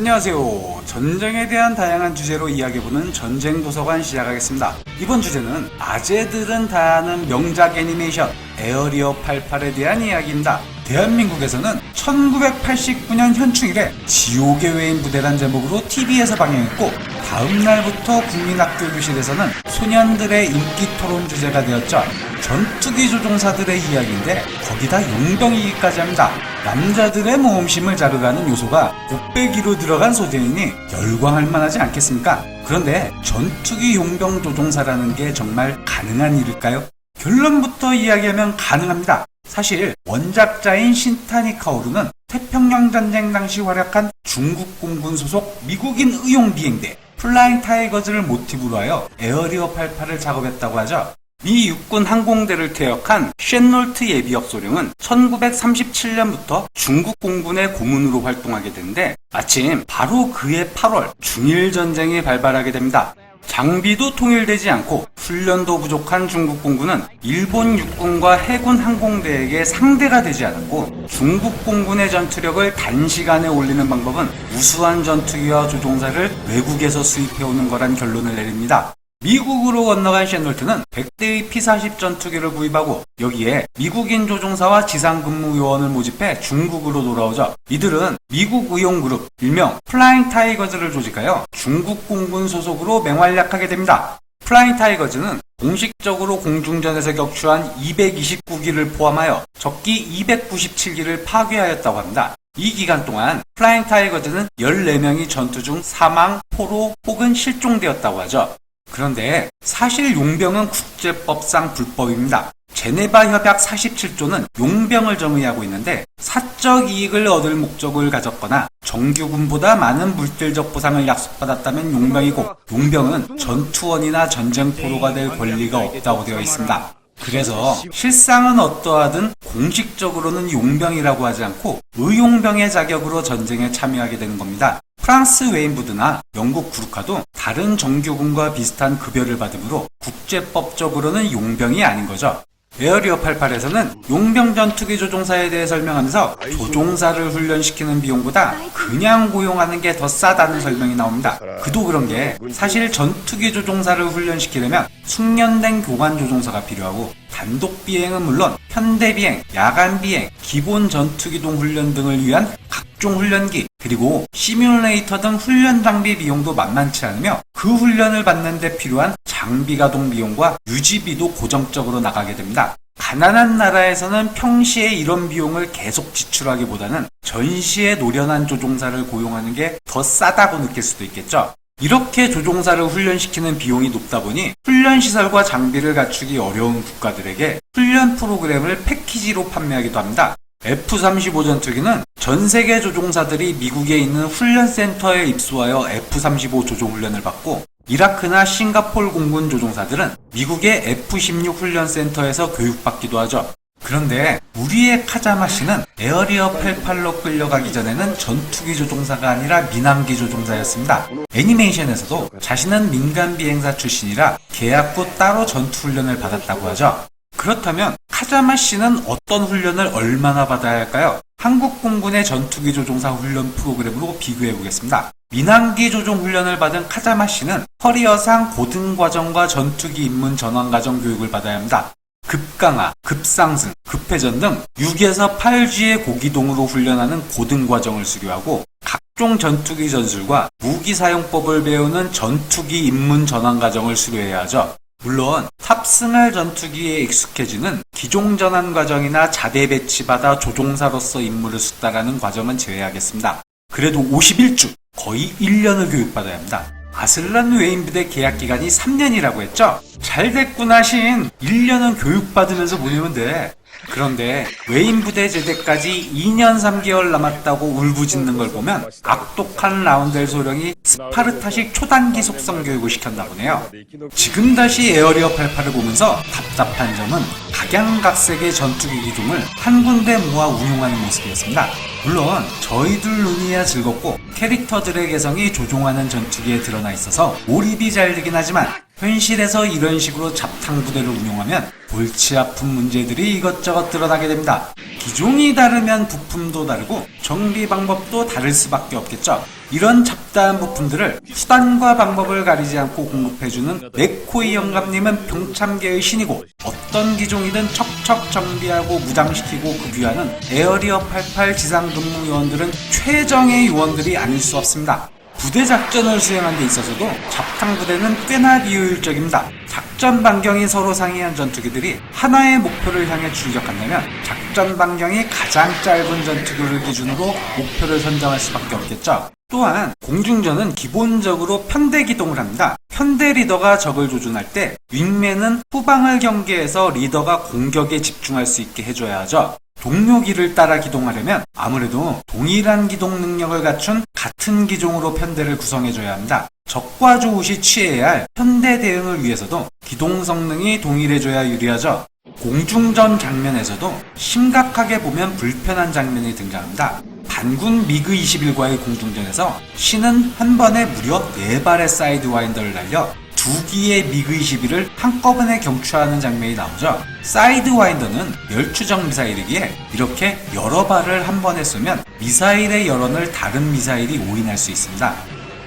안녕하세요. 전쟁에 대한 다양한 주제로 이야기해보는 전쟁도서관 시작하겠습니다. 이번 주제는 아재들은 다 아는 명작 애니메이션 에어리어 88에 대한 이야기입니다. 대한민국에서는 1989년 현충일에 지옥의 외인 부대란 제목으로 TV에서 방영했고 다음 날부터 국민학교 교실에서는 소년들의 인기 토론 주제가 되었죠. 전투기 조종사들의 이야기인데 거기다 용병이기까지 합니다. 남자들의 모험심을 자극하는 요소가 곱빼기로 들어간 소재이니 열광할 만하지 않겠습니까? 그런데 전투기 용병 조종사라는 게 정말 가능한 일일까요? 결론부터 이야기하면 가능합니다. 사실 원작자인 신타니 카오루는 태평양 전쟁 당시 활약한 중국 공군 소속 미국인 의용 비행대 플라잉 타이거즈를 모티브로 하여 에어리어 88을 작업했다고 하죠. 미 육군 항공대를 퇴역한 쉔놀트 예비역 소령은 1937년부터 중국 공군의 고문으로 활동하게 되는데 마침 바로 그해 8월 중일 전쟁이 발발하게 됩니다. 장비도 통일되지 않고 훈련도 부족한 중국 공군은 일본 육군과 해군 항공대에게 상대가 되지 않았고 중국 공군의 전투력을 단시간에 올리는 방법은 우수한 전투기와 조종사를 외국에서 수입해오는 거란 결론을 내립니다. 미국으로 건너간 쉔놀트는 100대의 P-40 전투기를 구입하고 여기에 미국인 조종사와 지상근무 요원을 모집해 중국으로 돌아오죠. 이들은 미국 의용그룹 일명 플라잉 타이거즈를 조직하여 중국 공군 소속으로 맹활약하게 됩니다. 플라잉 타이거즈는 공식적으로 공중전에서 격추한 229기를 포함하여 적기 297기를 파괴하였다고 합니다. 이 기간 동안 플라잉 타이거즈는 14명이 전투 중 사망, 포로 혹은 실종되었다고 하죠. 그런데 사실 용병은 국제법상 불법입니다. 제네바 협약 47조는 용병을 정의하고 있는데 사적 이익을 얻을 목적을 가졌거나 정규군보다 많은 물질적 보상을 약속받았다면 용병이고 용병은 전투원이나 전쟁포로가 될 권리가 없다고 되어 있습니다. 그래서 실상은 어떠하든 공식적으로는 용병이라고 하지 않고 의용병의 자격으로 전쟁에 참여하게 되는 겁니다. 프랑스 웨인부드나 영국 구르카도 다른 정규군과 비슷한 급여를 받으므로 국제법적으로는 용병이 아닌 거죠. 에어리어 88에서는 용병 전투기 조종사에 대해 설명하면서 조종사를 훈련시키는 비용보다 그냥 고용하는 게 더 싸다는 설명이 나옵니다. 그도 그런 게 사실 전투기 조종사를 훈련시키려면 숙련된 교관 조종사가 필요하고 단독 비행은 물론 현대 비행, 야간 비행, 기본 전투기동 훈련 등을 위한 각종 훈련기 그리고 시뮬레이터 등 훈련 장비 비용도 만만치 않으며 그 훈련을 받는 데 필요한 장비 가동 비용과 유지비도 고정적으로 나가게 됩니다. 가난한 나라에서는 평시에 이런 비용을 계속 지출하기보다는 전시에 노련한 조종사를 고용하는 게 더 싸다고 느낄 수도 있겠죠. 이렇게 조종사를 훈련시키는 비용이 높다 보니 훈련시설과 장비를 갖추기 어려운 국가들에게 훈련 프로그램을 패키지로 판매하기도 합니다. F-35 전투기는 전 세계 조종사들이 미국에 있는 훈련센터에 입소하여 F-35 조종훈련을 받고 이라크나 싱가폴 공군 조종사들은 미국의 F-16 훈련센터에서 교육받기도 하죠. 그런데 우리의 카자마 씨는 에어리어 88로 끌려가기 전에는 전투기 조종사가 아니라 민항기 조종사였습니다. 애니메이션에서도 자신은 민간 비행사 출신이라 계약 후 따로 전투훈련을 받았다고 하죠. 그렇다면 카자마 씨는 어떤 훈련을 얼마나 받아야 할까요? 한국 공군의 전투기 조종사 훈련 프로그램으로 비교해 보겠습니다. 민항기 조종 훈련을 받은 카자마 씨는 커리어상 고등과정과 전투기 입문 전환과정 교육을 받아야 합니다. 급강하, 급상승, 급회전 등 6에서 8G의 고기동으로 훈련하는 고등과정을 수료하고 각종 전투기 전술과 무기 사용법을 배우는 전투기 입문 전환과정을 수료해야 하죠. 물론 탑승할 전투기에 익숙해지는 기종 전환 과정이나 자대 배치받아 조종사로서 임무를 수행하는 과정은 제외하겠습니다. 그래도 51주, 거의 1년을 교육받아야 합니다. 아슬란 웨인부대 계약기간이 3년이라고 했죠? 잘 됐구나 신! 1년은 교육받으면서 보내면 돼. 그런데 웨인부대 제대까지 2년 3개월 남았다고 울부짖는 걸 보면 악독한 라운델 소령이 스파르타식 초단기 속성 교육을 시켰나 보네요. 지금 다시 에어리어 88을 보면서 답답한 점은 각양각색의 전투기 기종을 한 군데 모아 운용하는 모습이었습니다. 물론 저희들 눈이야 즐겁고 캐릭터들의 개성이 조종하는 전투기에 드러나 있어서 몰입이 잘 되긴 하지만 현실에서 이런 식으로 잡탕 부대를 운용하면 골치 아픈 문제들이 이것저것 드러나게 됩니다. 기종이 다르면 부품도 다르고 정비 방법도 다를 수밖에 없겠죠. 이런 잡다한 부품들을 수단과 방법을 가리지 않고 공급해주는 맥코이 영감님은 평참계의 신이고, 어떤 기종이든 척척 정비하고 무장시키고 급유하는 에어리어 88 지상근무 요원들은 최정의 요원들이 아닐 수 없습니다. 부대 작전을 수행하는 데 있어서도 잡탕 부대는 꽤나 비효율적입니다. 작전 반경이 서로 상이한 전투기들이 하나의 목표를 향해 출격한다면 작전 반경이 가장 짧은 전투기를 기준으로 목표를 선정할 수밖에 없겠죠. 또한 공중전은 기본적으로 편대 기동을 합니다. 편대 리더가 적을 조준할 때 윙맨은 후방을 경계해서 리더가 공격에 집중할 수 있게 해줘야 하죠. 동료기를 따라 기동하려면 아무래도 동일한 기동 능력을 갖춘 같은 기종으로 편대를 구성해줘야 합니다. 적과 조우시 취해야 할 편대 대응을 위해서도 기동 성능이 동일해줘야 유리하죠. 공중전 장면에서도 심각하게 보면 불편한 장면이 등장합니다. 반군 미그 21과의 공중전에서 신은 한 번에 무려 4발의 사이드 와인더를 날려 2기의 미그 21을 한꺼번에 경추하는 장면이 나오죠. 사이드 와인더는 멸추정 미사일이기에 이렇게 여러 발을 한 번에 쏘면 미사일의 여론을 다른 미사일이 오인할 수 있습니다.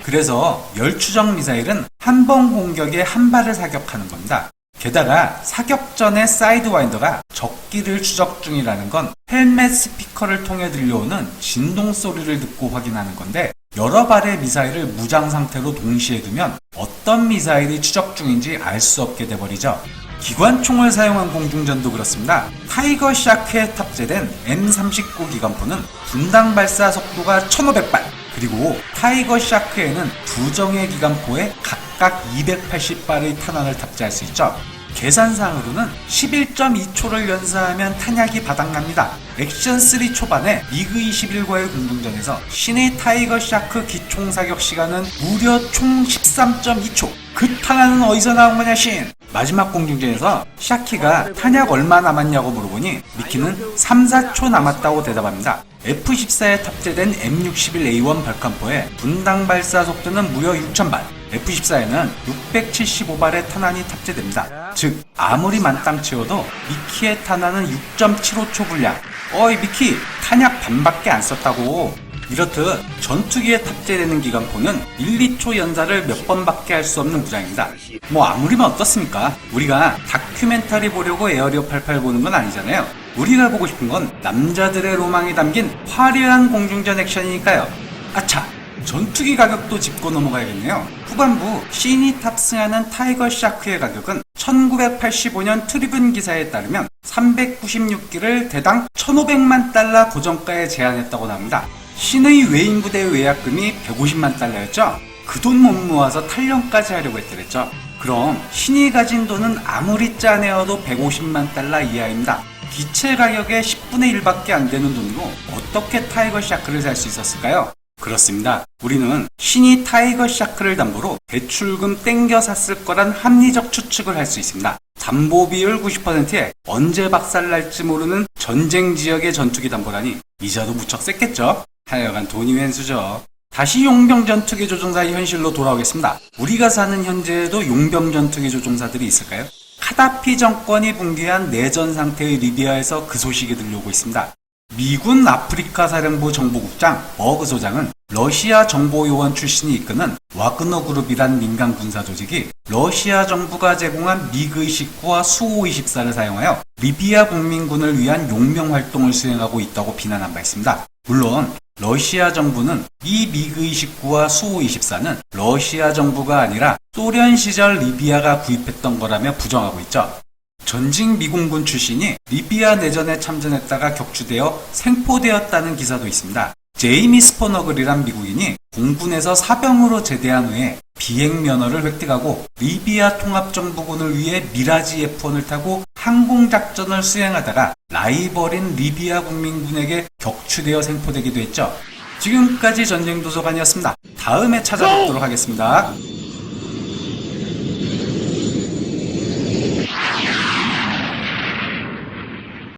그래서 멸추정 미사일은 한 번 공격에 한 발을 사격하는 겁니다. 게다가 사격 전에 사이드 와인더가 적기를 추적 중이라는 건 헬멧 스피커를 통해 들려오는 진동 소리를 듣고 확인하는 건데, 여러 발의 미사일을 무장 상태로 동시에 두면 어떤 미사일이 추적 중인지 알 수 없게 돼버리죠. 기관총을 사용한 공중전도 그렇습니다. 타이거 샤크에 탑재된 M39 기관포는 분당 발사 속도가 1500발, 그리고 타이거 샤크에는 2정의 기관포에 각각 280발의 탄환을 탑재할 수 있죠. 계산상으로는 11.2초를 연사하면 탄약이 바닥납니다. 액션 3 초반에 미그 21과의 공중전에서 신의 타이거 샤크 기총 사격 시간은 무려 총 13.2초. 그 탄환은 어디서 나온 거냐 신? 마지막 공중전에서 샤키가 탄약 얼마 남았냐고 물어보니 미키는 3, 4초 남았다고 대답합니다. F-14에 탑재된 M61A1 발칸포의 분당 발사 속도는 무려 6000발, F-14에는 675발의 탄환이 탑재됩니다. 즉 아무리 만땅 채워도 미키의 탄환은 6.75초 분량. 어이 미키, 탄약 반밖에 안 썼다고. 이렇듯 전투기에 탑재되는 기관포는 1, 2초 연사를 몇 번밖에 할 수 없는 무장입니다. 뭐 아무리면 어떻습니까? 우리가 다큐멘터리 보려고 에어리어 88 보는 건 아니잖아요. 우리가 보고 싶은 건 남자들의 로망이 담긴 화려한 공중전 액션이니까요. 아차! 전투기 가격도 짚고 넘어가야겠네요. 후반부 신이 탑승하는 타이거 샤크의 가격은 1985년 트리븐 기사에 따르면 396기를 대당 1500만 달러 고정가에 제한했다고 합니다. 신의 외인 부대 외약금이 150만 달러였죠? 그 돈 못 모아서 탈영까지 하려고 했더랬죠. 그럼 신이 가진 돈은 아무리 짜내어도 150만 달러 이하입니다. 기체 가격의 10분의 1밖에 안 되는 돈으로 어떻게 타이거 샤크를 살 수 있었을까요? 그렇습니다. 우리는 신이 타이거 샤크를 담보로 대출금 땡겨 샀을 거란 합리적 추측을 할 수 있습니다. 담보 비율 90%에 언제 박살날지 모르는 전쟁 지역의 전투기 담보라니 이자도 무척 셌겠죠? 하여간 돈이 웬수죠. 다시 용병 전투기 조종사의 현실로 돌아오겠습니다. 우리가 사는 현재에도 용병 전투기 조종사들이 있을까요? 카다피 정권이 붕괴한 내전 상태의 리비아에서 그 소식이 들려오고 있습니다. 미군 아프리카 사령부 정보국장 버그 소장은 러시아 정보요원 출신이 이끄는 와그너 그룹이란 민간 군사 조직이 러시아 정부가 제공한 미그 29와 수호 24를 사용하여 리비아 국민군을 위한 용병 활동을 수행하고 있다고 비난한 바 있습니다. 물론 러시아 정부는 이 미그 29와 수호 24는 러시아 정부가 아니라 소련 시절 리비아가 구입했던 거라며 부정하고 있죠. 전직 미군군 출신이 리비아 내전에 참전했다가 격추되어 생포되었다는 기사도 있습니다. 제이미 스포너글이란 미국인이 공군에서 사병으로 제대한 후에 비행 면허를 획득하고 리비아 통합정부군을 위해 미라지 F1을 타고 항공작전을 수행하다가 라이벌인 리비아 국민군에게 격추되어 생포되기도 했죠. 지금까지 전쟁도서관이었습니다. 다음에 찾아뵙도록 하겠습니다.